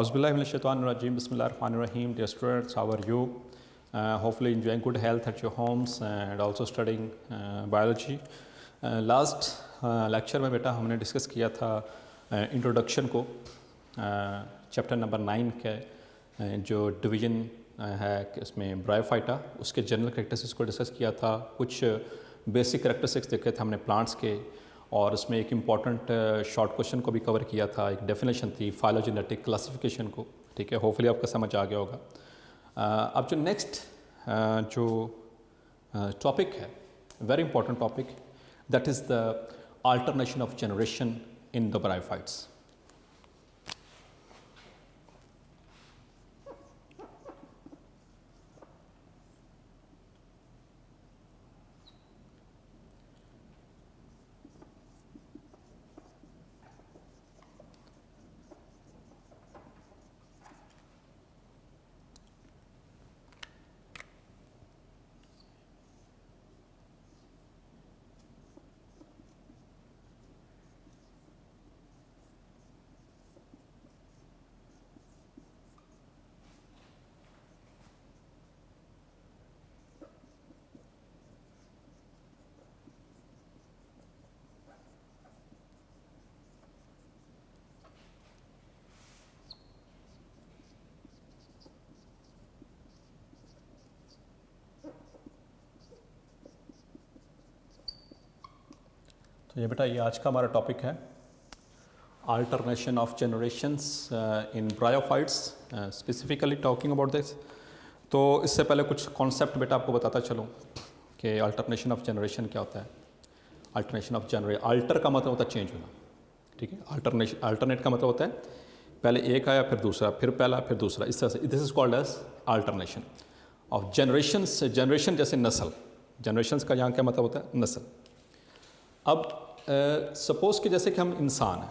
Auzubillahiminash-shaytanir-rajim. Bismillahir-rahmanir-rahim. Dear students, how are you? Hopefully enjoying good health at your homes and also studying biology. Last lecture में बेटा हमने discuss किया था introduction को chapter number 9 के जो डिवीज़न है इसमें ब्रायोफाइटा उसके जनरल कैरेक्टरिस्टिक्स को डिस्कस किया था। कुछ बेसिक कैरेक्टरिस्टिक्स देखे थे हमने प्लांट्स के, और उसमें एक इम्पॉर्टेंट शॉर्ट क्वेश्चन को भी कवर किया था। एक डेफिनेशन थी फाइलोजेनेटिक क्लासिफिकेशन को, ठीक है। होपफुली आपका समझ आ गया होगा। अब जो नेक्स्ट जो टॉपिक है, very important topic, that is the alternation of generation in the bryophytes. तो ये बेटा ये आज का हमारा टॉपिक है, alternation of generations in bryophytes, specifically talking about this. तो इससे पहले कुछ कॉन्सेप्ट बेटा आपको बताता चलूँ कि अल्टरनेशन ऑफ जनरेशन क्या होता है। अल्टरनेशन ऑफ अल्टर का मतलब होता है चेंज होना, ठीक है। अल्टरनेट का मतलब होता है पहले एक आया फिर दूसरा फिर पहला फिर दूसरा, इस तरह से। This is called as alternation of generations. Generation जैसे नस्ल, जनरेशंस का यहाँ क्या मतलब होता है, नस्ल। अब सपोज़ कि जैसे कि हम इंसान हैं,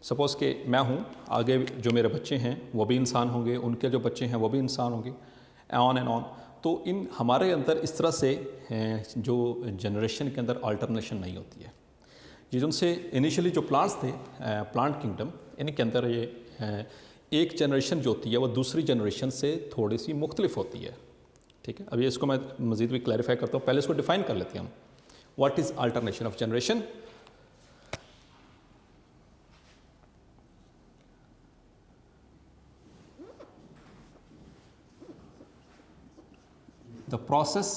सपोज़ कि मैं हूँ, आगे जो मेरे बच्चे हैं वो भी इंसान होंगे, उनके जो बच्चे हैं वो भी इंसान होंगे, ऑन एंड ऑन। तो इन हमारे अंदर इस तरह से जो जनरेशन के अंदर अल्टरनेशन नहीं होती है। ये जिनसे इनिशियली जो प्लांट्स थे, प्लांट किंगडम, इनके अंदर ये एक जनरेशन जो होती है वो दूसरी जनरेशन से थोड़ी सी मुख्तलिफ होती है, ठीक है। अभी इसको मैं मज़ीद भी क्लैरिफाई करता हूँ, पहले इसको डिफ़ाइन कर लेते हैं हम। What is alternation of generation? The process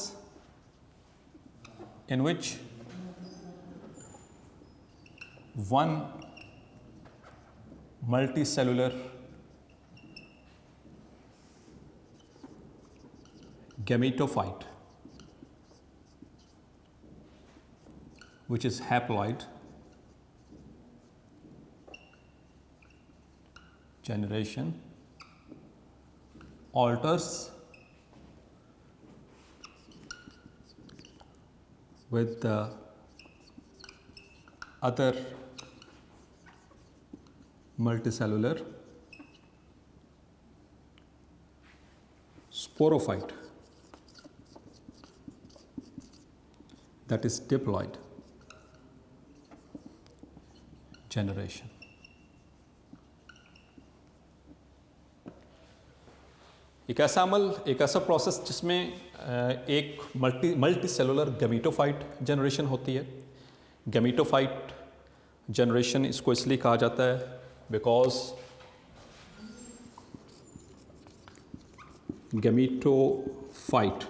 in which one multicellular gametophyte, which is haploid generation, alters with the other multicellular sporophyte, that is diploid generation। एक ऐसा अमल, एक ऐसा प्रोसेस जिसमें एक मल्टी सेलुलर गैमेटोफाइट जनरेशन होती है। Gametophyte generation इसको इसलिए कहा जाता है because gametophyte,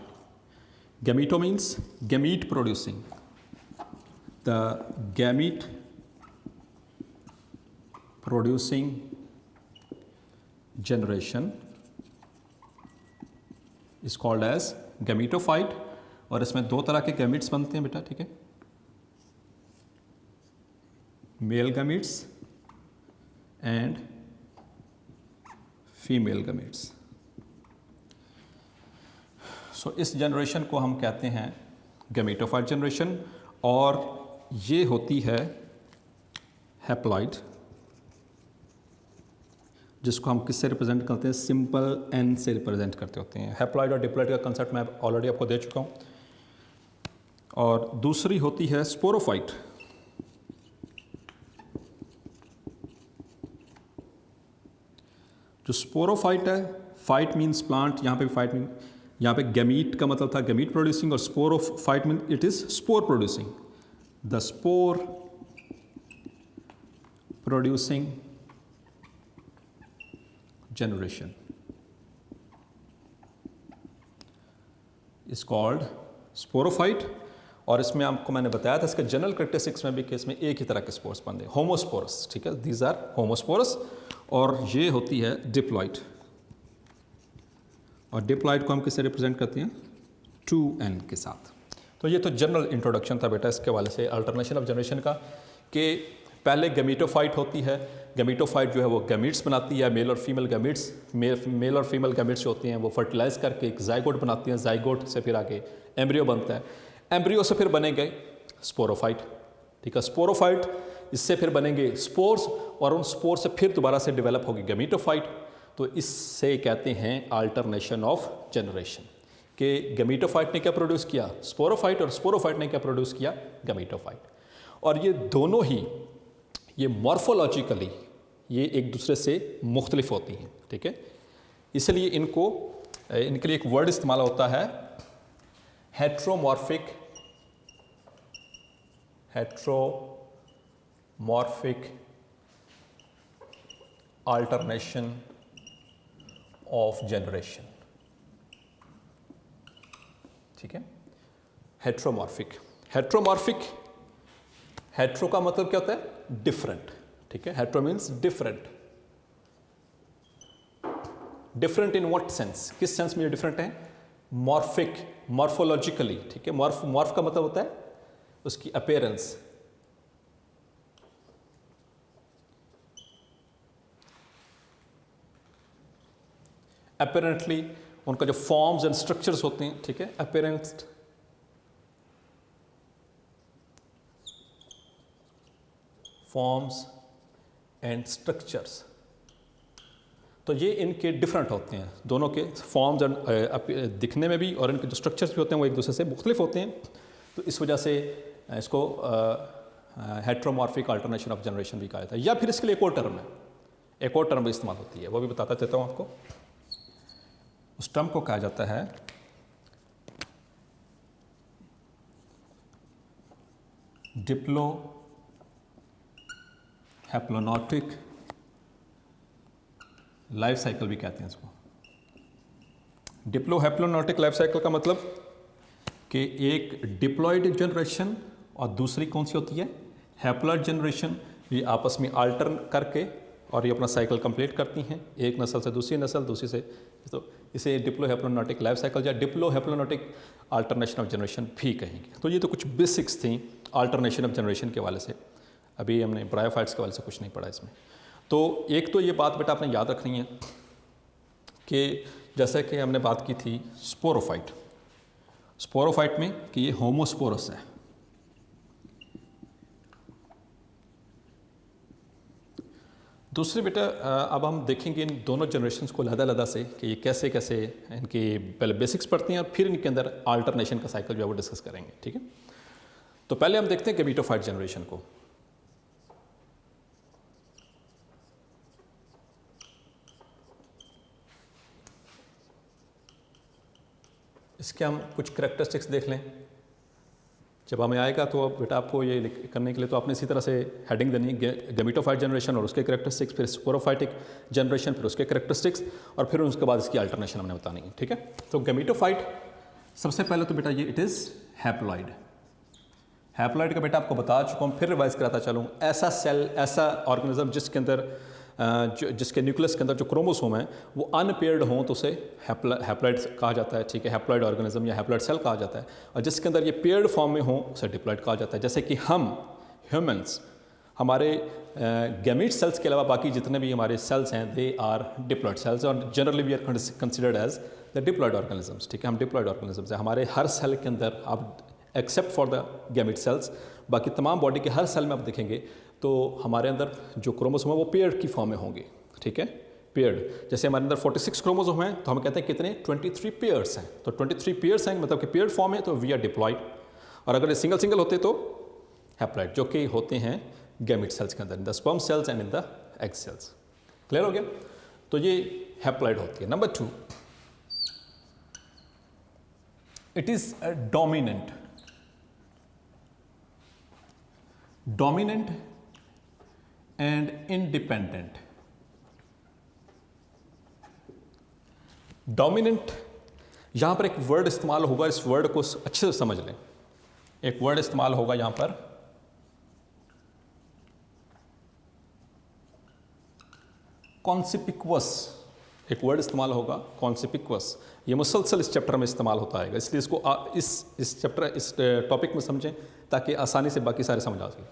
gameto means gamete producing, the gamete producing generation is called as gametophyte। और इसमें दो तरह के गैमीट्स बनते हैं बेटा, ठीक है। Male gametes and female gametes. So इस जनरेशन को हम कहते हैं गैमेटोफाइट जनरेशन, और ये होती है हैप्लॉइड, जिसको हम किससे रिप्रेजेंट करते हैं, सिंपल एन से रिप्रेजेंट करते होते हैं। हैप्लॉइड और डिप्लॉइड का कंसेप्ट मैं ऑलरेडी आपको दे चुका हूँ। और दूसरी होती है स्पोरोफाइट, जो स्पोरोफाइट है, फाइट मीन्स प्लांट, यहाँ पे भी फाइट मीन, यहाँ पे गैमीट का मतलब था गैमीट प्रोड्यूसिंग, और sporophyte mean it is spore producing, the spore producing generation is called sporophyte. और इसमें आपको मैंने बताया था इसके जनरल करेक्टरिस्टिक्स में भी कि इसमें एक ही तरह के स्पोर्स बनते हैं, होमोस्पोरस, ठीक है, दीज आर होमोस्पोरस, और ये होती है डिप्लॉइड। और डिप्लॉइड को हम किससे रिप्रेजेंट करते हैं, 2n के साथ। तो ये तो जनरल इंट्रोडक्शन था बेटा इसके वाले से अल्टरनेशन ऑफ जनरेशन का, कि पहले गैमीटोफाइट होती है, गैमीटोफाइट जो है वो गैमीट्स बनाती है, मेल और फीमेल गैमीट्स, मेल और फीमेल गैमीट्स जो होती हैं वो फर्टिलाइज करके एक जाइगोट बनाती हैं, जाइगोट से फिर आगे एम्ब्रियो बनता है, एम्ब्रियो से फिर बनेंगे स्पोरोफाइट, ठीक है, स्पोरोफाइट इससे फिर बनेंगे स्पोर्स, और उन स्पोर्स से फिर दोबारा से डेवलप होगी गैमीटोफाइट। तो इससे कहते हैं अल्टरनेशन ऑफ जनरेशन, कि गैमीटोफाइट ने क्या प्रोड्यूस किया, स्पोरोफाइट, और स्पोरोफाइट ने क्या प्रोड्यूस किया, गैमीटोफाइट। और ये दोनों ही ये मॉर्फोलॉजिकली ये एक दूसरे से मुख्तलिफ होती हैं, ठीक है, इसलिए इनके लिए एक वर्ड इस्तेमाल होता है हेट्रोमॉर्फिक अल्टरनेशन ऑफ जनरेशन, ठीक है, हेट्रोमॉर्फिक हेट्रो का मतलब क्या होता है, डिफरेंट, ठीक है, hetero means different. Different in what sense, किस सेंस में ये डिफरेंट है, मॉर्फिक, मॉर्फोलॉजिकली, ठीक है, मॉर्फ का मतलब होता है उसकी अपीयरेंस, अपीरेंटली उनका जो फॉर्म्स एंड स्ट्रक्चर्स होते हैं, ठीक है, अपीरेंस, फॉर्म्स एंड स्ट्रक्चर्स, तो ये इनके डिफरेंट होते हैं, दोनों के फॉर्म्स एंड दिखने में भी, और इनके जो स्ट्रक्चर्स भी होते हैं वो एक दूसरे से मुख्तलिफ होते हैं। तो इस वजह से इसको हेट्रोमॉर्फिक अल्टरनेशन ऑफ जनरेशन भी कहा जाता है। या फिर इसके लिए एक और टर्म भी इस्तेमाल होती है, वो भी बताता चाहता हूँ आपको। उस टर्म को कहा जाता है डिप्लोहैप्लोनॉटिक लाइफ साइकिल भी कहते हैं इसको। डिप्लोहैप्लोनॉटिक लाइफ साइकिल का मतलब कि एक डिप्लॉयड जनरेशन और दूसरी कौन सी होती है, हैप्लॉयड जनरेशन, ये आपस में अल्टर्न करके और ये अपना साइकिल कंप्लीट करती हैं, एक नस्ल से दूसरी नस्ल, दूसरी से, तो इसे डिप्लोहैप्लोनॉटिक लाइफ साइकिल या डिप्लोहैप्लोनॉटिक अल्टरनेशन ऑफ जनरेशन भी कहेंगे। तो ये तो कुछ बेसिक्स थी अल्टरनेशन ऑफ जनरेशन के वाले से, अभी हमने ब्रायोफाइट्स के वाले से कुछ नहीं पढ़ा इसमें। तो एक तो ये बात बेटा आपने याद रखनी है कि जैसे कि हमने बात की थी स्पोरोफाइट में कि ये होमोस्पोरस है, दूसरे बेटा अब हम देखेंगे इन दोनों जनरेशन्स को अलग-अलग से कि ये कैसे कैसे इनकी पहले बेसिक्स पढ़ती हैं और फिर इनके अंदर अल्टरनेशन का साइकिल जो है वो डिस्कस करेंगे, ठीक है। तो पहले हम देखते हैं गैमीटोफाइट जनरेशन को। इसके हम कुछ करैक्टरिस्टिक्स देख लें, जब हमें आएगा तो बेटा आपको ये करने के लिए तो आपने इसी तरह से हेडिंग देनी है, गैमीटोफाइट जनरेशन और उसके करैक्टरिस्टिक्स, फिर स्पोरोफाइटिक जनरेशन, फिर उसके करैक्टरिस्टिक्स, और फिर उसके बाद इसकी अल्टरनेशन हमने बतानी है, ठीक है। तो गैमीटोफाइट सबसे पहले तो बेटा ये इट इज़ हैप्लॉइड। हैप्लॉइड का बेटा आपको बता चुका हूँ, फिर रिवाइज कराता चलूँ, ऐसा सेल, ऐसा ऑर्गेनिज्म जिसके अंदर जिसके न्यूक्लियस के अंदर जो क्रोमोसोम है वो अनपेयर्ड हों तो उसे हैप्लॉइड कहा जाता है, ठीक है, हैप्लॉइड ऑर्गेनिज्म या हैप्लॉइड सेल कहा जाता है। और जिसके अंदर ये पेयर्ड फॉर्म में हों उसे डिप्लॉइड कहा जाता है। जैसे कि हम ह्यूमंस, हमारे गैमीट सेल्स के अलावा बाकी जितने भी हमारे सेल्स हैं दे आर डिप्लॉइड सेल्स, और generally we are considered as the diploid organisms, ठीक है, हम डिप्लॉइड ऑर्गेनिजम्स हैं। हमारे हर सेल के अंदर आप except for the gamete cells, बाकी तमाम बॉडी के हर सेल में आप देखेंगे तो हमारे अंदर जो क्रोमोसोम है वो पेयर्ड की फॉर्म में होंगे, ठीक है, पेयर्ड। जैसे हमारे अंदर 46 क्रोमोसोम हैं तो हम कहते हैं कितने 23 पेयर्स हैं, तो 23 पेयर्स हैं मतलब कि पेयर्ड फॉर्म है तो वी आर डिप्लॉइड। और अगर ये सिंगल सिंगल होते तो हैप्लॉइड, जो कि होते हैं गैमीट सेल्स के अंदर, in the sperm cells and in the egg cells. Clear हो गया। तो ये हैप्लॉइड होती है। Number 2, it is dominant. Dominant and independent. Dominant, यहां पर एक वर्ड इस्तेमाल होगा, इस वर्ड को अच्छे से समझ लें। एक वर्ड इस्तेमाल होगा यहां पर, कॉन्सिपिक्वस। एक वर्ड इस्तेमाल होगा कॉन्सिपिक्वस। ये मुसलसल इस चैप्टर में इस्तेमाल होता है, इसलिए इसको इस चैप्टर इस टॉपिक में समझें ताकि आसानी से बाकी सारे समझ आ सकें।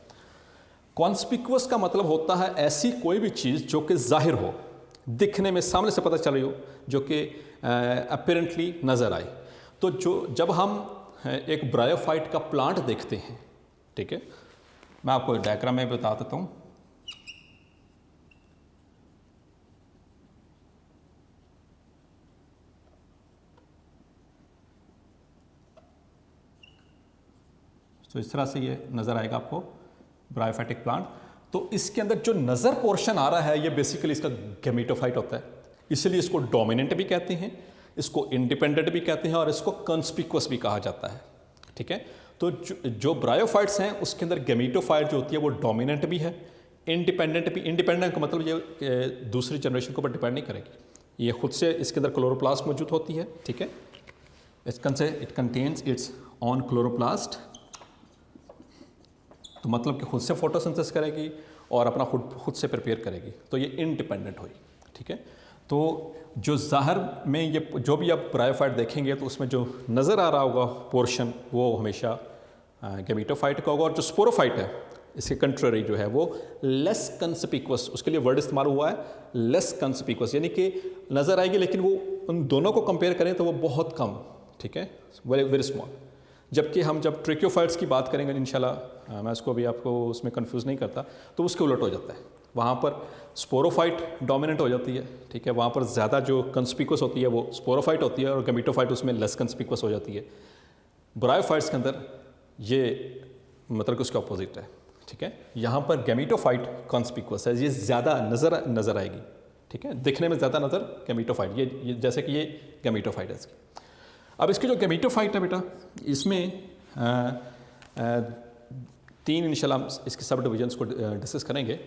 कॉन्स्पिक्वस का मतलब होता है ऐसी कोई भी चीज़ जो कि जाहिर हो, दिखने में सामने से पता चल रही हो, जो कि अपीरेंटली नज़र आए। तो जब हम एक ब्रायोफाइट का प्लांट देखते हैं, ठीक है, मैं आपको डायग्राम में बता देता हूँ। तो इस तरह से ये नज़र आएगा आपको ब्रायोफाइटिक प्लांट। तो इसके अंदर जो नज़र पोर्शन आ रहा है ये बेसिकली इसका गैमेटोफाइट होता है, इसलिए इसको डोमिनेंट भी कहते हैं, इसको इंडिपेंडेंट भी कहते हैं और इसको कंस्पिक्वस भी कहा जाता है। ठीक है, तो जो ब्रायोफाइट्स हैं उसके अंदर गैमेटोफाइट जो होती है वो डोमिनेंट भी है, इंडिपेंडेंट भी। इंडिपेंडेंट का मतलब ये दूसरी जनरेशन के ऊपर डिपेंड नहीं करेगी, ये खुद से इसके अंदर क्लोरोप्लास्ट मौजूद होती है। ठीक है, it contains it's on chloroplast, तो मतलब कि खुद से फोटोसिंथेसिस करेगी और अपना खुद से प्रिपेयर करेगी, तो ये इंडिपेंडेंट हुई। ठीक है, तो जो ज़ाहिर में ये जो भी आप ब्रायोफाइट देखेंगे तो उसमें जो नज़र आ रहा होगा पोर्शन वो हमेशा गैमेटोफाइट का होगा, और जो स्पोरोफाइट है इसके कंट्ररी जो है वो लेस कंस्पिक्वस, उसके लिए वर्ड इस्तेमाल हुआ है लेस कंस्पिक्वस, यानी कि नज़र आएगी लेकिन वो उन दोनों को कंपेयर करें तो वो बहुत कम। ठीक है, वेरी वेरी स्मॉल। जबकि हम जब ट्रिक्योफाइट्स की बात करेंगे इंशाल्लाह, मैं इसको अभी आपको उसमें कंफ्यूज नहीं करता, तो उसके उलट हो जाता है, वहाँ पर स्पोरोफाइट डोमिनेंट हो जाती है। ठीक है, वहाँ पर ज़्यादा जो कंस्पिक्वस होती है वो स्पोरोफाइट होती है और गैमेटोफाइट उसमें लेस कंस्पिक्वस हो जाती है। ब्रायोफाइट्स के अंदर ये मतलब कि उसका अपोजिट है। ठीक है, यहाँ पर गैमेटोफाइट कंस्पिक्वस है, ये ज़्यादा नज़र आएगी। ठीक है, दिखने में ज़्यादा नज़र गैमेटोफाइट, ये जैसे कि ये गैमेटोफाइट है इसकी। अब इसकी जो गैमेटोफाइट है बेटा, इसमें 3 इंशाल्लाह इसके सब डिविजन्स को डिस्कस करेंगे।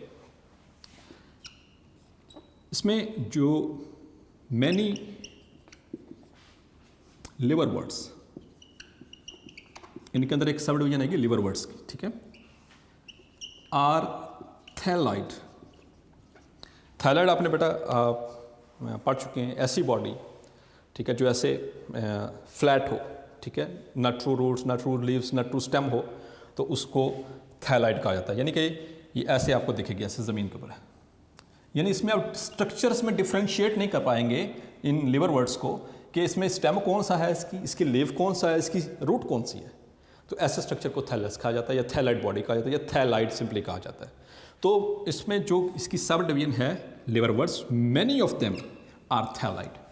इसमें जो मैनी लिवर वर्ड्स, इनके अंदर एक सब डिवीजन है लिवर वर्ड्स की। ठीक है, आर थैलाइड। थैलाइड आपने बेटा पढ़ चुके हैं, ऐसी बॉडी, ठीक है, जो ऐसे फ्लैट हो, ठीक है, न ट्रू रूट्स न ट्रू लीव्स न ट्रू स्टेम हो, तो उसको थैलाइड कहा जाता है। यानी कि ये ऐसे आपको दिखेगी, ऐसे ज़मीन के ऊपर है। यानी इसमें आप स्ट्रक्चर्स में डिफ्रेंशिएट नहीं कर पाएंगे इन लिवर वर्ड्स को कि इसमें स्टेम कौन सा है, इसकी लीव कौन सा है, इसकी रूट कौन सी है। तो ऐसे स्ट्रक्चर को थैलस कहा जाता है या थैलाइड बॉडी कहा जाता है या थैलाइड सिंपली कहा जाता है। तो इसमें जो इसकी सब डिवीजन है liverworts, many of them are thalloid.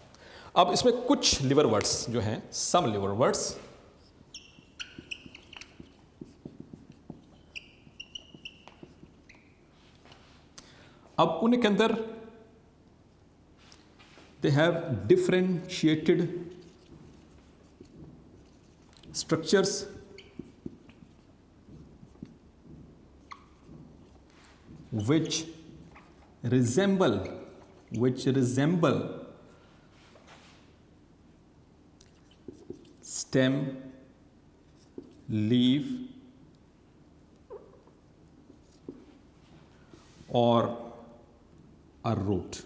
अब इसमें कुछ लिवर वर्ड्स जो हैं, सम लिवर वर्ड्स, अब उनके अंदर they have differentiated structures which resemble stem, leaf और a root,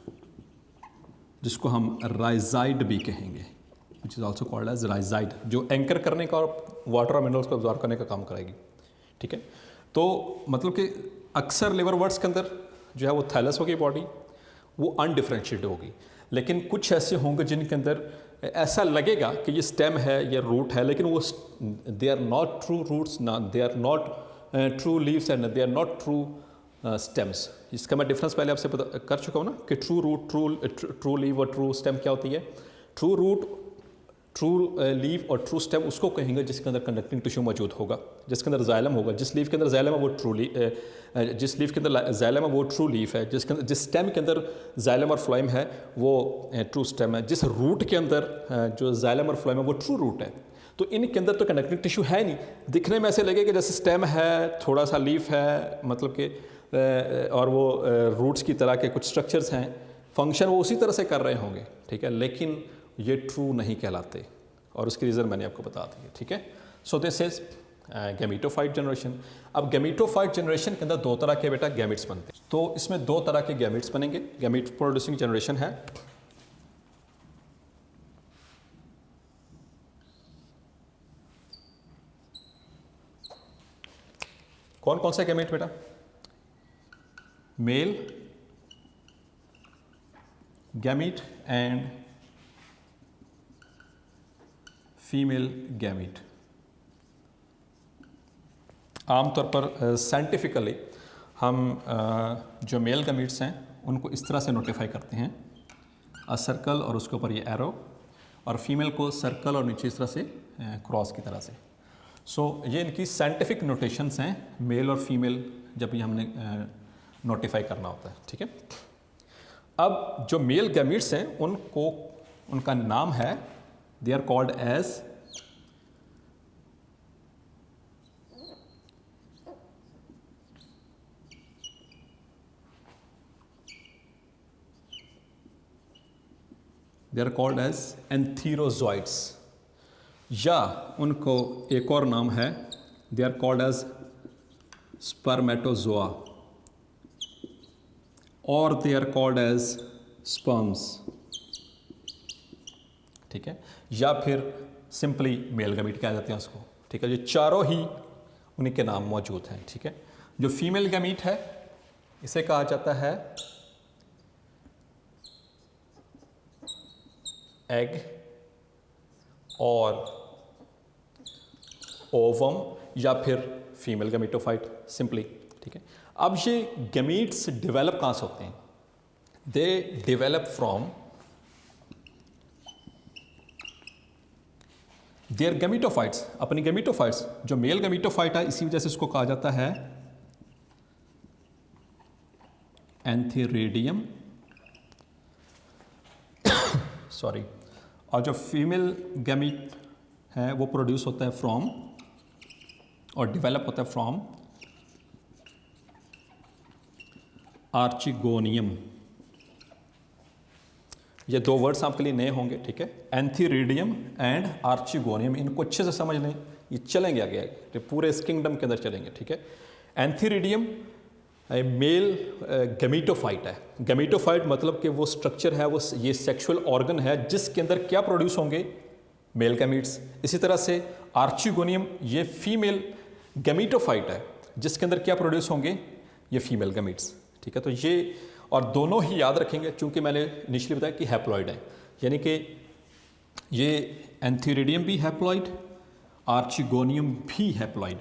जिसको हम राइजाइड भी कहेंगे, which is also called as राइजाइड, जो एंकर करने का और वाटर और मिनरल्स को अब्जॉर्ब करने का काम करेगी। ठीक है, तो मतलब कि अक्सर लिवर वर्ड्स के अंदर जो है वो थैलस होगी बॉडी, वो अनडिफरेंशिएटेड होगी, लेकिन कुछ ऐसे होंगे जिनके अंदर ऐसा लगेगा कि ये स्टेम है या रूट है, लेकिन वो they are not true roots, ना they are not true leaves and they are not true stems. इसका मैं डिफरेंस पहले आपसे पता कर चुका हूँ ना कि ट्रू रूट, ट्रू लीव और ट्रू स्टेम क्या होती है। ट्रू रूट ट्रू लीफ और ट्रू स्टेम उसको कहेंगे जिसके अंदर कंडक्टिंग टिश्यू मौजूद होगा, जिसके अंदर जाइलम होगा। जिस लीफ के अंदर जाइलम है वो जिस लीफ के अंदर जाइलम है वो ट्रू लीफ है। जिस स्टेम के अंदर जाइलम और फ्लोएम है वो ट्रू स्टेम है। जिस रूट के अंदर जो जाइलम और फ्लोएम है वो ट्रू रूट है। तो इनके अंदर तो कंडक्टिंग टिश्यू है नहीं, दिखने में ऐसे लगेगा जैसे स्टेम है, थोड़ा सा लीफ है, मतलब कि और वो रूट्स की तरह के कुछ स्ट्रक्चर्स हैं, फंक्शन वो उसी तरह से कर रहे होंगे, ठीक है, लेकिन ये ट्रू नहीं कहलाते और उसकी रीज़न मैंने आपको बता दी है, ठीक है। सो दिस इज गैमीटोफाइट जनरेशन। अब गैमीटोफाइट जनरेशन के अंदर दो तरह के बेटा गैमिट्स बनते हैं। तो इसमें दो तरह के गैमिट्स बनेंगे। गैमीट प्रोड्यूसिंग जनरेशन है, कौन कौन से गैमेट बेटा? Male gamete and female gamete. आमतौर पर साइंटिफिकली हम जो मेल गैमीट्स हैं उनको इस तरह से नोटिफाई करते हैं, अ सर्कल और उसके ऊपर ये एरो, और फीमेल को सर्कल और नीचे इस तरह से क्रॉस की तरह से। सो ये इनकी साइंटिफिक नोटेशंस हैं, मेल और फीमेल जब भी हमने नोटिफाई करना होता है, ठीक है। अब जो मेल गैमीट्स हैं उनको उनका नाम है, they are called as antherozoids, या उनको एक और नाम है, they are called as spermatozoa और they are called as sperms, ठीक है, या फिर सिंपली मेल गैमीट कह जाते हैं उसको, ठीक है। ये चारों ही उन्हीं के नाम मौजूद हैं, ठीक है। जो फीमेल गैमीट है इसे कहा जाता है एग और ओवम, या फिर फीमेल गैमीटोफाइट सिंपली, ठीक है। अब ये गैमीट्स डेवलप कहाँ से होते हैं? दे डेवलप फ्रॉम देयर गैमीटोफाइट्स, अपनी गैमीटोफाइट्स। जो मेल गैमीटोफाइट है इसी वजह से इसको कहा जाता है एंथीरिडियम सॉरी, और जो फीमेल गैमीट है वो प्रोड्यूस होता है फ्रॉम और डेवलप होता है फ्रॉम आर्चिगोनियम। ये दो वर्ड्स आपके लिए नए होंगे, ठीक है, एंथीरिडियम एंड आर्चिगोनियम। इनको अच्छे से समझ लें, ये चलेंगे आगे आगे, पूरे इस किंगडम के अंदर चलेंगे, ठीक है। एंथीरिडियम मेल गैमीटोफाइट है। गैमीटोफाइट मतलब कि वो स्ट्रक्चर है, वो ये सेक्सुअल ऑर्गन है जिसके अंदर क्या प्रोड्यूस होंगे? Male gametes. इसी तरह से आर्चिगोनियम ये फीमेल गैमीटोफाइट है जिसके अंदर क्या प्रोड्यूस होंगे? ये फीमेल गैमीट्स, ठीक है। तो ये और दोनों ही याद रखेंगे, चूंकि मैंने इनिशियली बताया कि हैप्लॉइड है, यानी कि ये एंथीरिडियम भी हैप्लॉइड, आर्चिगोनियम भी हैप्लॉइड।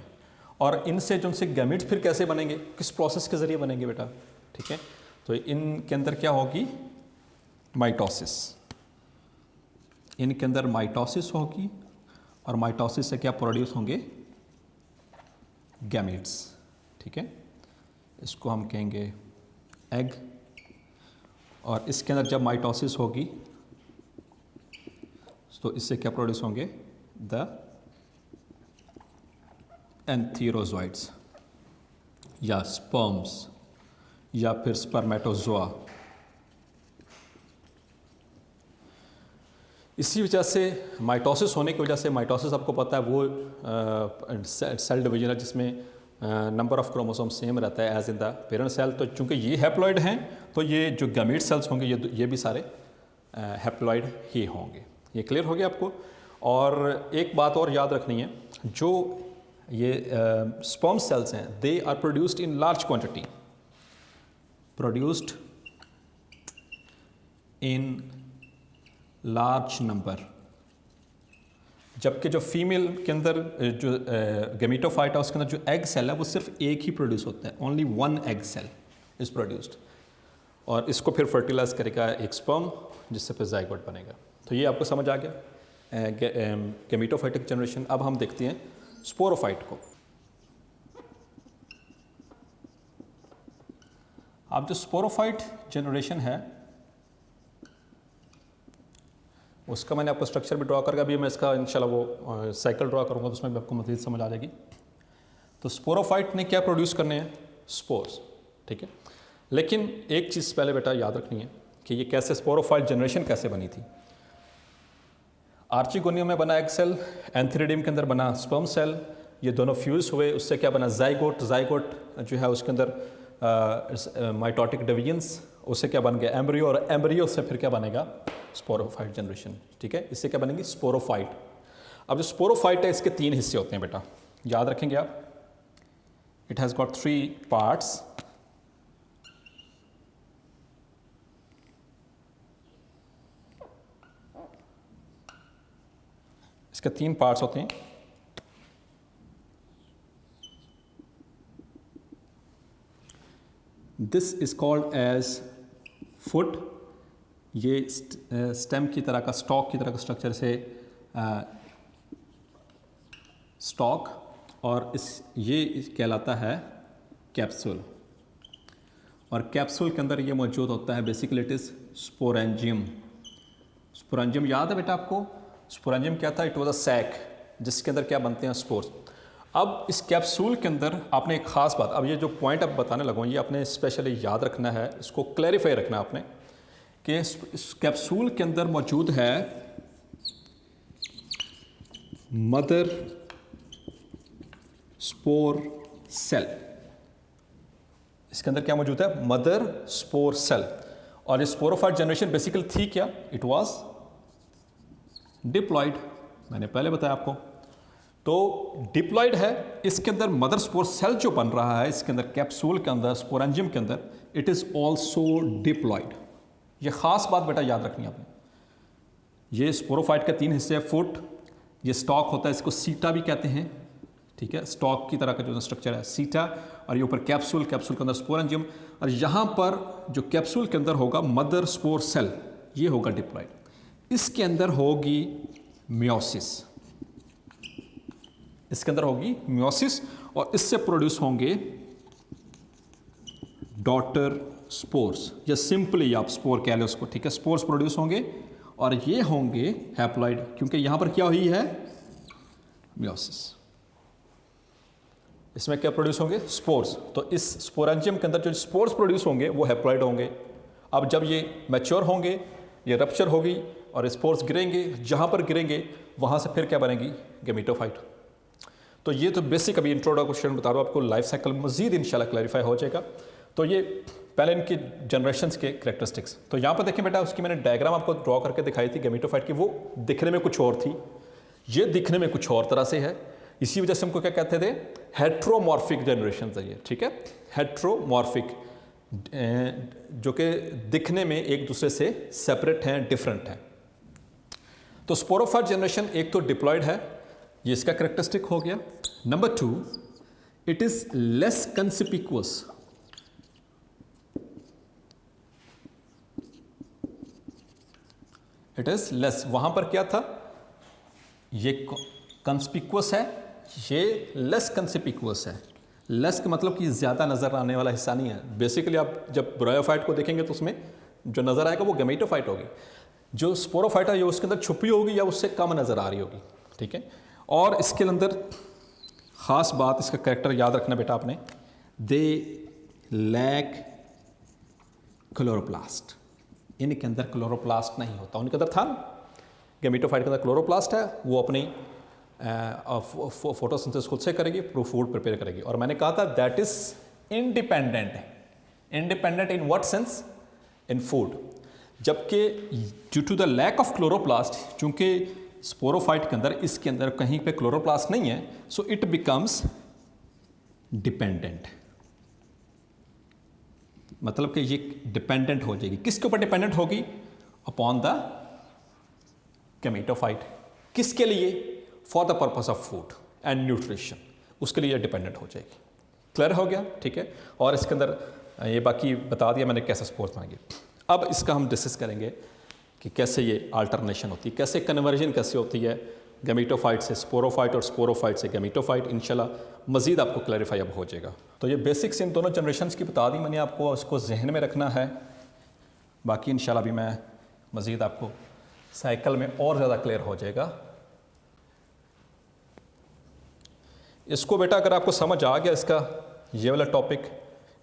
और इनसे जो उनसे गैमीट्स फिर कैसे बनेंगे, किस प्रोसेस के जरिए बनेंगे बेटा, ठीक है। तो इनके अंदर क्या होगी? माइटोसिस। इनके अंदर माइटोसिस होगी और माइटोसिस से क्या प्रोड्यूस होंगे? गैमीट्स, ठीक है। इसको हम कहेंगे एग, और इसके अंदर जब माइटोसिस होगी तो इससे क्या प्रोड्यूस होंगे? द एंथीरोजॉइड्स या स्पर्म्स या फिर स्पर्मेटोजोआ। इसी वजह से माइटोसिस होने की वजह से, माइटोसिस आपको पता है वो सेल डिवीजन है जिसमें नंबर ऑफ क्रोमोसोम सेम रहता है as in the parent cell. तो चूंकि ये हैप्लॉइड हैं तो ये जो गैमीट सेल्स होंगे ये भी सारे हैप्लॉइड ही होंगे। ये क्लियर हो गया आपको। और एक बात और याद रखनी है, जो ये स्पर्म सेल्स हैं they are produced in large quantity, produced in large number, जबकि जो फीमेल के अंदर जो गैमीटोफाइट है उसके अंदर जो एग सेल है वो सिर्फ एक ही प्रोड्यूस होता है, only one egg cell is produced, और इसको फिर फर्टिलाइज करेगा एक स्पर्म जिससे फिर जाइगोट बनेगा। तो ये आपको समझ आ गया। Gametophytic generation. अब हम देखते हैं स्पोरोफाइट को। अब जो स्पोरोफाइट जनरेशन है उसका मैंने आपको स्ट्रक्चर भी ड्रॉ करके, अभी मैं इसका इंशाल्लाह वो साइकिल ड्रॉ करूँगा तो उसमें भी आपको मज़ीद समझ आ जाएगी। तो स्पोरोफाइट ने क्या प्रोड्यूस करने हैं? स्पोर्स, ठीक है। लेकिन एक चीज़ पहले बेटा याद रखनी है कि ये कैसे स्पोरोफाइट जनरेशन कैसे बनी थी। आर्चिगोनियम में बना एक सेल, एंथेरिडियम के अंदर बना स्पर्म सेल, ये दोनों फ्यूज हुए, उससे क्या बना? जाइगोट। जाइगोट जो है उसके अंदर माइटोटिक डिवीजन्स, उससे क्या बन गया? एम्ब्रियो, और एम्ब्रियो से फिर क्या बनेगा? स्पोरोफाइट जनरेशन, ठीक है। इससे क्या बनेगी? स्पोरोफाइट। अब जो स्पोरोफाइट है इसके 3 हिस्से होते हैं बेटा, याद रखेंगे आप। It has got 3 parts. इसके 3 पार्ट्स होते हैं। This is called as foot. ये स्टेम की तरह का, स्टॉक की तरह का स्ट्रक्चर से स्टॉक, और ये कहलाता है कैप्सूल। और कैप्सूल के अंदर ये मौजूद होता है basically it is sporangium. Sporangium याद है बेटा आपको? स्पोरेंजियम क्या था? इट वाज अ सैक जिसके अंदर क्या बनते हैं? स्पोर्स। अब इस कैप्सूल के अंदर आपने एक ख़ास बात, अब ये जो पॉइंट अब बताने लगूँ ये आपने स्पेशली याद रखना है, इसको क्लैरिफाई रखना है आपने कि इस कैप्सूल के अंदर मौजूद है मदर स्पोर सेल। इसके अंदर क्या मौजूद है? Mother spore cell. और ये स्पोरोफाइट जनरेशन बेसिकली थी क्या? It was diploid. मैंने पहले बताया आपको। तो डिप्लॉयड है, इसके अंदर मदर स्पोर सेल जो बन रहा है इसके अंदर कैप्सूल के अंदर, स्पोरेंजियम के अंदर, इट इज ऑल्सो डिप्लॉयड। ये खास बात बेटा याद रखनी है आपने। ये स्पोरोफाइट के 3 हिस्से हैं। फुट, ये स्टॉक होता है, इसको सीटा भी कहते हैं, ठीक है। स्टॉक की तरह का जो स्ट्रक्चर है सीटा, और ये ऊपर कैप्सूल, कैप्सूल के अंदर स्पोरेंजियम, और यहाँ पर जो कैप्सूल के अंदर होगा मदर स्पोर सेल, ये होगा डिप्लॉयड। इसके अंदर होगी मियोसिस, इसके अंदर होगी मियोसिस, और इससे प्रोड्यूस होंगे डॉटर स्पोर्स, या सिंपली आप स्पोर कह लो उसको, ठीक है। स्पोर्स प्रोड्यूस होंगे और ये होंगे हैप्लॉइड, क्योंकि यहां पर क्या हुई है? मियोसिस। इसमें क्या प्रोड्यूस होंगे? स्पोर्स। तो इस स्पोरेंजियम के अंदर जो स्पोर्स प्रोड्यूस होंगे वो हैप्लॉइड होंगे। अब जब ये मैच्योर होंगे, ये रप्चर होगी और स्पोर्स गिरेंगे, जहां पर गिरेंगे वहां से फिर क्या बनेगी? गेमेटोफाइट। तो ये तो बेसिक अभी इंट्रोडक्शन बता रहा हूँ आपको, लाइफ साइकिल मजीद इंशाल्लाह क्लैरिफाई हो जाएगा। तो ये पहले इनकी जनरेशंस के कैरेक्टरिस्टिक्स। तो यहाँ पर देखें बेटा, उसकी मैंने डायग्राम आपको ड्रॉ करके दिखाई थी गेमेटोफाइट की, वो दिखने में कुछ और थी, ये दिखने में कुछ और तरह से है। इसी वजह से हमको क्या कहते थे? हेट्रोमॉर्फिक जनरेशन है ये, ठीक है। हेट्रोमॉर्फिक, जो कि दिखने में एक दूसरे से सेपरेट हैं, डिफरेंट हैं। तो स्पोरोफाइट जनरेशन एक तो डिप्लॉयड है, ये इसका कैरेक्टरिस्टिक हो गया। Number 2, it is less conspicuous. It is less, वहां पर क्या था? ये कंस्पिकुअस है, ये लेस कंस्पिकुअस है। लेस का मतलब कि ज़्यादा नज़र आने वाला हिस्सा नहीं है। बेसिकली आप जब ब्रायोफाइट को देखेंगे तो उसमें जो नज़र आएगा वो गेमेटोफाइट होगी। जो स्पोरोफाइट है ये उसके अंदर छुपी होगी या उससे कम नज़र आ रही होगी, ठीक है। और इसके अंदर ख़ास बात, इसका कैरेक्टर याद रखना बेटा आपने, दे लैक क्लोरोप्लास्ट। इनके अंदर क्लोरोप्लास्ट नहीं होता, उनके अंदर था ना, गेमेटोफाइट के अंदर क्लोरोप्लास्ट है, वो अपनी फोटोसिंथेसिस खुद से करेगी, फूड प्रिपेयर करेगी। और मैंने कहा था that is independent. Independent in what sense? In food. जबकि due to the lack of chloroplast, चूंकि स्पोरोफाइट के अंदर इसके अंदर कहीं पे क्लोरोप्लास्ट नहीं है, सो इट बिकम्स डिपेंडेंट। मतलब कि ये डिपेंडेंट हो जाएगी। किसके ऊपर डिपेंडेंट होगी? Upon the gametophyte. किसके लिए? For the purpose of food and nutrition, उसके लिए डिपेंडेंट हो जाएगी। क्लियर हो गया, ठीक है। और इसके अंदर ये बाकी बता दिया मैंने कैसे स्पोर्स बनेंगे। अब इसका हम डिस्कस करेंगे कि कैसे ये अल्टरनेशन होती है, कैसे कन्वर्जन कैसे होती है गैमीटोफाइट से स्पोरोफाइट और स्पोरोफाइट से गैमीटोफाइट। इंशाल्लाह मज़ीद आपको क्लैरिफाई अब हो जाएगा। तो ये बेसिक्स इन दोनों जनरेशन्स की बता दी मैंने आपको, उसको जहन में रखना है। बाकी इंशाल्लाह भी मैं मज़ीद आपको साइकिल में और ज़्यादा क्लियर हो जाएगा। इसको बेटा अगर आपको समझ आ गया इसका ये वाला टॉपिक,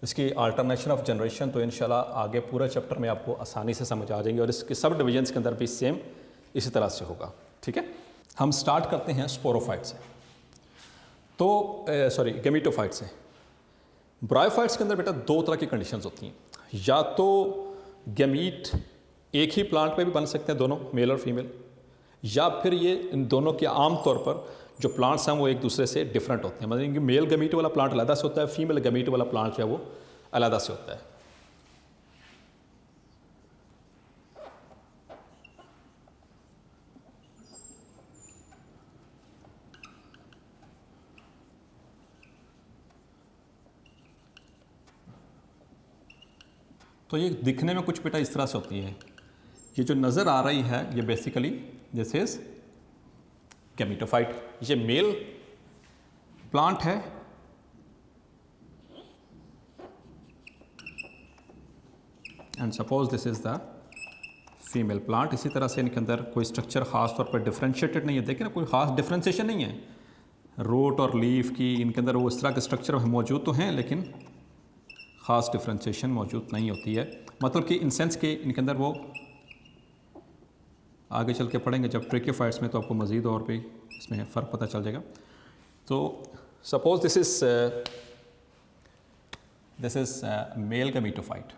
इसकी अल्टरनेशन ऑफ जनरेशन, तो इंशाल्लाह आगे पूरा चैप्टर में आपको आसानी से समझ आ जाएंगे और इसके सब डिविजन्स के अंदर भी सेम इसी तरह से होगा। ठीक है, हम स्टार्ट करते हैं स्पोरोफाइट से, तो सॉरी गैमीटोफाइट से। ब्रायोफाइट्स के अंदर बेटा दो तरह की कंडीशंस होती हैं, या तो गैमीट एक ही प्लांट पे भी बन सकते हैं दोनों, मेल और फीमेल, या फिर ये इन दोनों के आम तौर पर जो प्लांट्स हैं वो एक दूसरे से डिफरेंट होते हैं। मतलब कि मेल गैमीट वाला प्लांट अलग से होता है, फीमेल गैमीट वाला प्लांट जो है वो अलग से होता है। तो ये दिखने में कुछ बेटा इस तरह से होती है। ये जो नज़र आ रही है ये बेसिकली दिस इज गैमीटोफाइट, ये मेल प्लांट है, and suppose this is the female plant. इसी तरह से इनके अंदर कोई स्ट्रक्चर ख़ास तौर पर डिफ्रेंशिएटेड नहीं है, देखिए ना, कोई ख़ास डिफ्रेंशिएशन नहीं है रूट और लीफ की, इनके अंदर वो इस तरह के स्ट्रक्चर मौजूद तो हैं लेकिन ख़ास डिफ्रेंशिएशन मौजूद नहीं होती है। मतलब कि इन सेंस के इनके अंदर वो आगे चल के पढ़ेंगे जब ट्रेकियोफाइट्स में, तो आपको मज़ीद और भी इसमें फ़र्क पता चल जाएगा। तो suppose this is male gametophyte,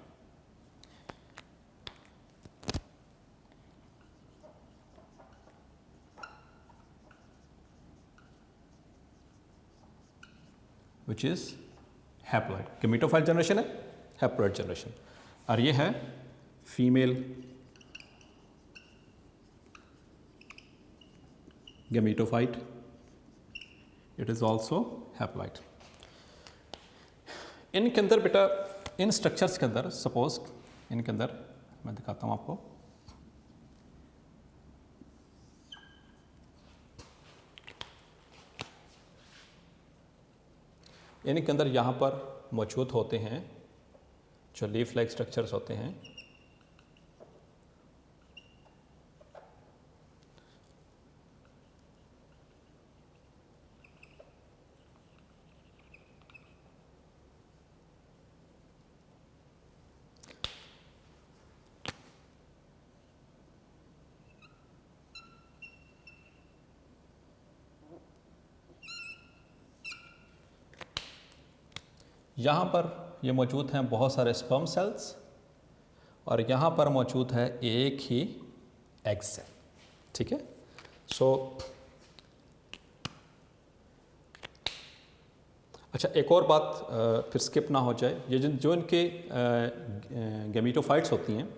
which is haploid. Gametophyte generation है, हैप्लॉइड जनरेशन, और ये है female gametophyte, it is also haploid. इनके अंदर बेटा इन स्ट्रक्चर्स के अंदर सपोज इनके अंदर मैं दिखाता हूँ आपको, इनके अंदर यहाँ पर मौजूद होते हैं जो लीफ लाइक स्ट्रक्चर्स होते हैं, यहाँ पर ये मौजूद हैं बहुत सारे स्पर्म सेल्स, और यहाँ पर मौजूद है एक ही एग सेल। ठीक है, सो अच्छा एक और बात फिर स्किप ना हो जाए, ये जो इनके गैमीटोफाइट्स होती हैं,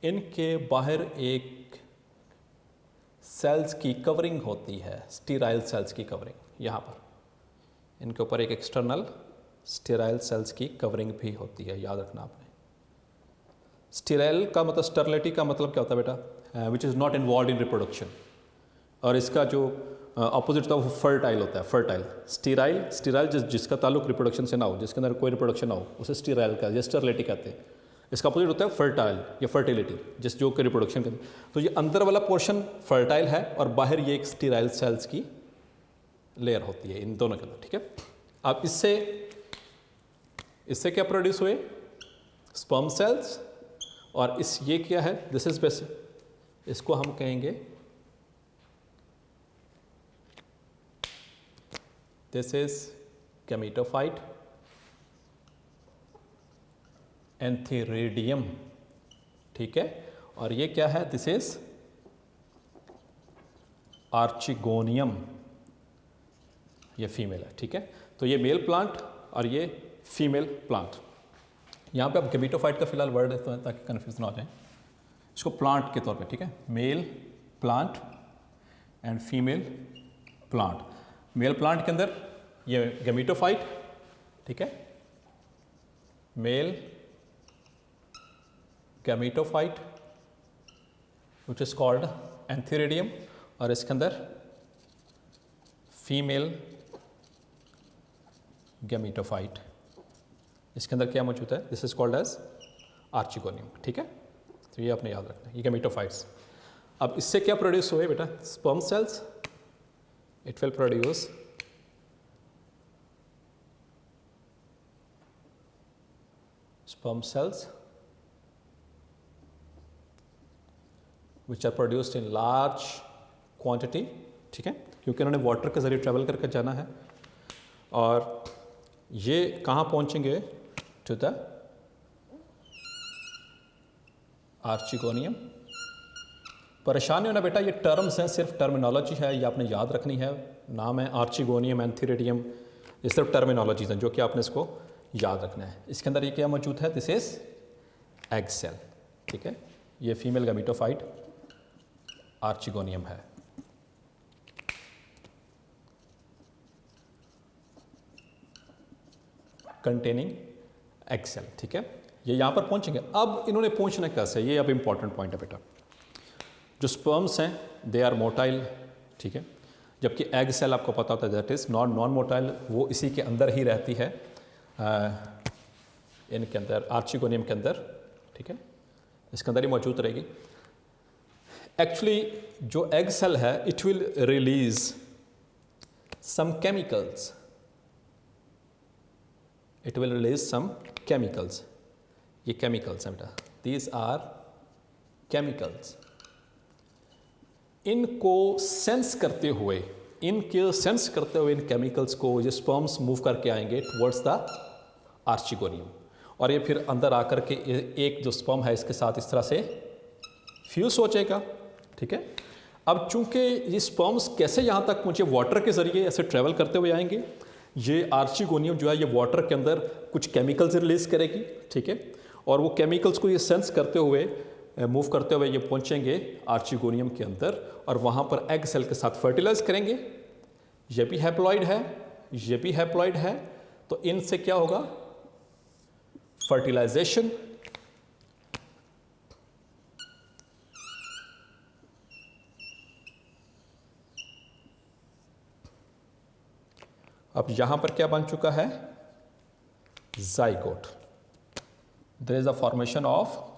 इनके बाहर एक सेल्स की कवरिंग होती है, स्टीराइल सेल्स की कवरिंग। यहाँ पर इनके ऊपर एक एक्सटर्नल स्टेराइल सेल्स की कवरिंग भी होती है, याद रखना आपने। स्टेराइल का मतलब, स्टरलिटी का मतलब क्या होता है बेटा, which is not involve in reproduction, और इसका जो अपोजिट होता है वो फर्टाइल होता है, फर्टाइल। स्टेराइल जिसका ताल्लुक रिप्रोडक्शन से ना हो, जिसके अंदर कोई रिप्रोडक्शन ना हो, उसे स्टेराइल का या स्टरलिटी कहते हैं। इसका अपोजिट होता है फर्टाइल या फर्टिलिटी, जो कि रिप्रोडक्शन करते। तो ये अंदर वाला पोर्शन फर्टाइल है और बाहर ये एक स्टेराइल सेल्स की लेयर होती है इन दोनों के अंदर। ठीक है, अब इससे क्या प्रोड्यूस हुए, स्पर्म सेल्स, और ये क्या है, दिस इज बेसिक, इसको हम कहेंगे, दिस इज गैमीटोफाइट एंथेरिडियम। ठीक है, और ये क्या है, दिस इज आर्चिगोनियम, ये फीमेल है। ठीक है, तो ये मेल प्लांट और ये फीमेल प्लांट। यहाँ पे आप गैमीटोफाइट का फिलहाल वर्ड देते हैं ताकि कन्फ्यूजन ना हो जाए, इसको प्लांट के तौर पे। ठीक है, male plant and female plant. Male plant के अंदर ये गैमीटोफाइट, ठीक है, male gametophyte which is called antheridium, और इसके अंदर फीमेल गैमेटोफाइट, इसके अंदर क्या मौजूद है, this is called as archegonium. ठीक है, तो ये आपने याद रखना है, ये गैमेटोफाइट्स। अब इससे क्या प्रोड्यूस हुए बेटा, sperm cells, it will produce sperm cells which are produced in large quantity। ठीक है, क्योंकि उन्होंने वाटर के ज़रिए ट्रैवल करके जाना है, और ये कहाँ पहुँचेंगे, टू द आर्चिगोनियम। परेशान नहीं होना बेटा, ये टर्म्स हैं, सिर्फ टर्मिनोलॉजी है, ये आपने याद रखनी है। नाम है आर्चिगोनियम, एंथीरिडियम, ये सिर्फ टर्मिनोलॉजीज हैं जो कि आपने इसको याद रखना है। इसके अंदर ये क्या मौजूद है, दिस इज एग सेल। ठीक है, ये फीमेल गैमेटोफाइट आर्चिगोनियम है। Containing egg cell. ठीक है, ये यहाँ पर पहुँचेंगे। अब इन्होंने पहुँचना कैसे, ये अब इंपॉर्टेंट पॉइंट है बेटा। जो स्पर्म्स हैं दे आर मोटाइल, ठीक है, जबकि एग सेल आपको पता होता है दैट इज़ नॉन मोटाइल, वो इसी के अंदर ही रहती है, इनके अंदर, आर्चिगोनियम के अंदर। ठीक है, इसके अंदर ही मौजूद रहेगी। एक्चुअली जो एग सेल है it will release some chemicals, it will release some chemicals. ये केमिकल्स हैं बेटा, दीज आर केमिकल्स। इनको सेंस करते हुए, इन केमिकल्स को ये स्पर्म्स मूव करके आएंगे टुवर्ड्स द आर्चिगोनियम, और ये फिर अंदर आकर के एक जो स्पर्म है इसके साथ इस तरह से फ्यूज हो जाएगा। ठीक है, अब चूंकि ये स्पर्म्स कैसे यहाँ तक पहुँचे, वाटर के ज़रिए ऐसे ट्रैवल करते हुए आएंगे। ये आर्चिगोनियम जो है ये वाटर के अंदर कुछ केमिकल्स रिलीज करेगी। ठीक है, और वो केमिकल्स को ये सेंस करते हुए, मूव करते हुए ये पहुँचेंगे आर्चिगोनियम के अंदर, और वहाँ पर एग सेल के साथ फर्टिलाइज करेंगे। ये भी हैप्लॉइड है, ये भी हैप्लॉइड है, तो इनसे क्या होगा, फर्टिलाइजेशन। अब यहां पर क्या बन चुका है, zygote. There is a formation of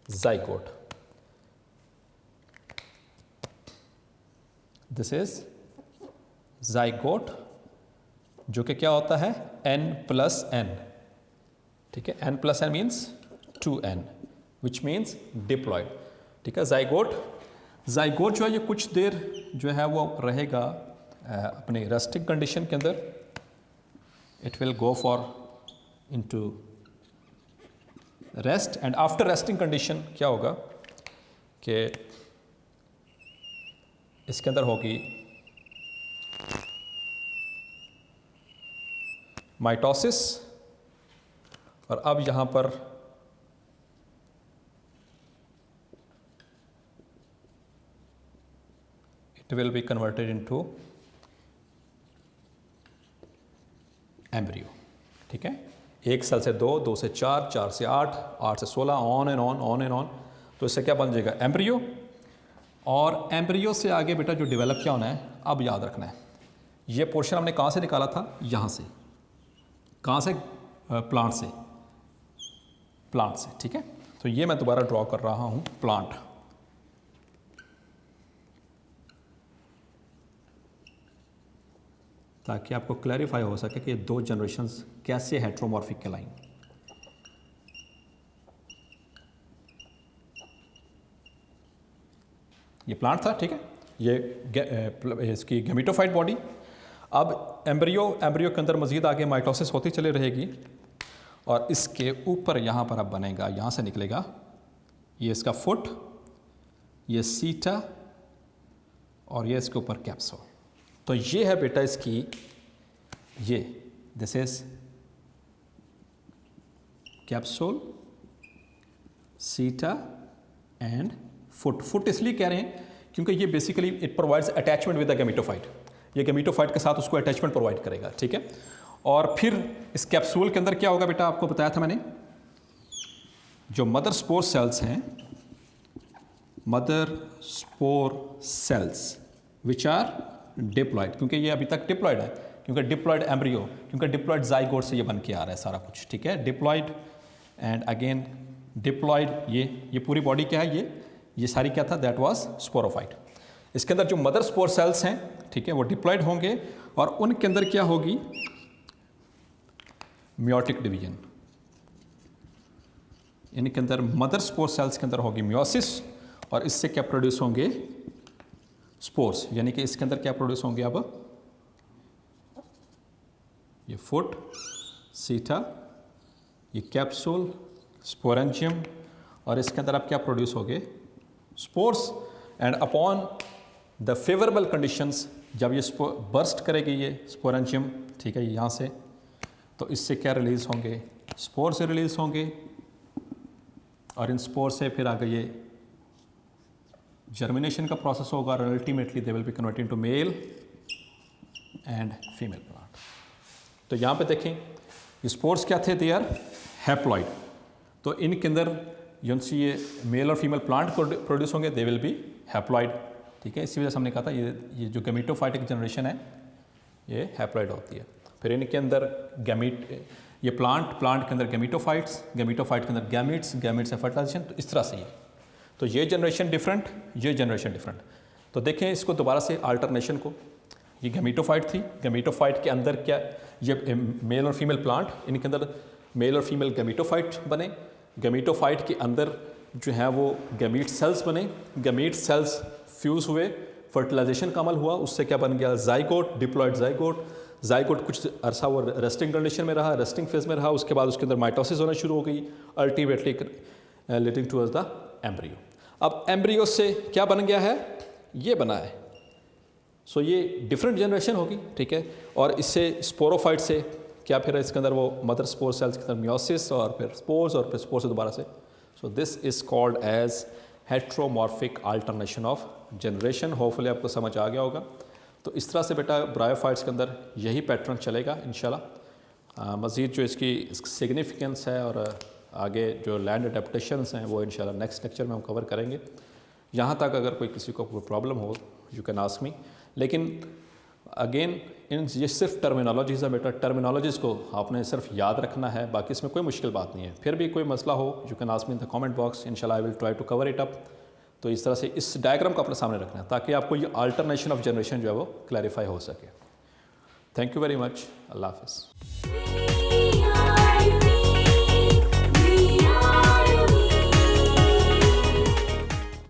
zygote. This is zygote, जो कि क्या होता है, n+n। ठीक है, n+n means 2n, which means diploid. ठीक है, जाइगोट जो है ये कुछ देर जो है वो रहेगा अपने रेस्टिंग कंडीशन के अंदर। It will go for into rest, and after resting condition क्या होगा कि इसके अंदर होगी माइटोसिस, और अब यहाँ पर it will be converted into embryo. ठीक है, 1 सेल से 2, 2 से 4, 4 से 8, 8 से 16, ऑन एंड ऑन। तो इससे क्या बन जाएगा, एम्ब्रियो। और एम्ब्रियो से आगे बेटा जो डेवलप क्या होना है, अब याद रखना है, ये पोर्शन हमने कहाँ से निकाला था, यहाँ से। कहाँ से, प्लांट से, प्लांट से। ठीक है, तो ये मैं दोबारा ड्रॉ कर रहा हूँ प्लांट। ताकि आपको क्लैरिफाई हो सके कि ये 2 जनरेशंस कैसे हेट्रोमॉर्फिक कहलाएंगे। ये प्लांट था। ठीक है, ये इसकी गैमेटोफाइट बॉडी। अब एम्ब्रियो के अंदर मजीद आगे माइटोसिस होती चली रहेगी, और इसके ऊपर यहाँ पर अब बनेगा, यहाँ से निकलेगा ये इसका फुट, ये सीटा, और ये इसके ऊपर कैप्सूल। तो ये है बेटा इसकी, ये दिस इज कैप्सूल, सीटा एंड फुट इसलिए कह रहे हैं क्योंकि ये basically it provides attachment with the gametophyte. ये गैमेटोफाइट के साथ उसको अटैचमेंट प्रोवाइड करेगा। ठीक है, और फिर इस कैप्सूल के अंदर क्या होगा बेटा, आपको बताया था मैंने, जो मदर स्पोर सेल्स हैं mother spore cells which are diploid, क्योंकि ये अभी तक डिप्लॉयड है, क्योंकि डिप्लॉयड एम्ब्रियो, क्योंकि डिप्लॉयड जाइगोट से ये बन के आ रहा है सारा कुछ, ठीक है। डिप्लॉयड एंड अगेन डिप्लॉयड, ये पूरी बॉडी क्या है, ये सारी क्या था, दैट वाज स्पोरोफाइट। इसके अंदर जो मदर स्पोर सेल्स हैं, ठीक है, वो डिप्लॉयड होंगे और उनके अंदर क्या होगी, मियोटिक डिवीजन। इनके अंदर मदर स्पोर सेल्स के अंदर होगी मियोसिस और इससे क्या प्रोड्यूस होंगे, स्पोर्स, यानी कि इसके अंदर क्या प्रोड्यूस होंगे, अब ये फुट, सीटा, ये कैप्सूल, स्पोरेंजियम और इसके अंदर अब क्या प्रोड्यूस होंगे, spores. And upon the favourable conditions, जब ये बर्स्ट करेगी ये स्पोरेंजियम, ठीक है, यहाँ से, तो इससे क्या रिलीज होंगे, स्पोर से रिलीज होंगे और इन स्पोर से फिर आगे ये जर्मिनेशन का प्रोसेस होगा और ultimately they will be converted into male and female plant. तो यहाँ पे देखें ये स्पोर्स क्या थे, दे आर हैप्लॉइड। तो इनके अंदर ये मेल और फीमेल प्लांट प्रोड्यूस होंगे, दे विल बी हैप्लॉइड, ठीक है। इसी वजह से हमने कहा था ये जो गैमेटोफाइटिक जनरेशन है ये हैप्लॉइड होती है। फिर इनके अंदर ये प्लांट के अंदर गैमेटोफाइट्स, गैमेटोफाइट के अंदर गैमेट्स, गैमेट्स से फर्टिलाइजेशन, तो इस तरह से तो ये जनरेशन डिफरेंट, ये जनरेशन डिफरेंट। तो देखें इसको दोबारा से अल्टरनेशन को, ये गैमेटोफाइट थी, गैमेटोफाइट के अंदर क्या, ये मेल और फीमेल प्लांट, इनके अंदर मेल और फीमेल गैमेटोफाइट बने, गैमेटोफाइट के अंदर जो है वो गैमीट सेल्स बने, गैमीट सेल्स फ्यूज़ हुए, फर्टिलाइजेशन का अमल हुआ, उससे क्या बन गया, जाइगोट, डिप्लॉयड जाइगोट। जाइगोट कुछ अरसा वो रेस्टिंग कंडीशन में रहा, रेस्टिंग फेज में रहा, उसके बाद उसके अंदर माइटोसिस होना शुरू हो गई, ultimately leading towards the embryo. अब एम्ब्रियो से क्या बन गया है, ये बना है। सो ये डिफरेंट जनरेशन होगी, ठीक है। और इससे स्पोरोफाइट से क्या, फिर इसके अंदर वो मदर स्पोर सेल्स के अंदर मियोसिस और फिर स्पोर्स से दोबारा से। So this is called as heteromorphic alternation of generation. Hopefully आपको समझ आ गया होगा। तो इस तरह से बेटा ब्रायोफाइट्स के अंदर यही पैटर्न चलेगा इंशाल्लाह। मज़ीद जो इसकी सिग्निफिकेंस है और आगे जो लैंड अडेप्टेशंस हैं वो इंशाल्लाह नेक्स्ट लेक्चर में हम कवर करेंगे। यहाँ तक अगर कोई किसी को कोई प्रॉब्लम हो यू कैन आस्क मी। लेकिन अगेन ये सिर्फ टर्मिनोलॉजीज़ है बेटा, टर्मिनोलॉजीज़ को आपने सिर्फ याद रखना है, बाकी इसमें कोई मुश्किल बात नहीं है। फिर भी कोई मसला हो you can ask me in the comment box, इंशाल्लाह I will try to cover it up. तो इस तरह से इस डायग्राम को अपने सामने रखना है ताकि आपको ये अल्टरनेशन ऑफ जनरेशन जो है वो क्लैरिफाई हो सके। Thank you very much. अल्लाह हाफ़िज़।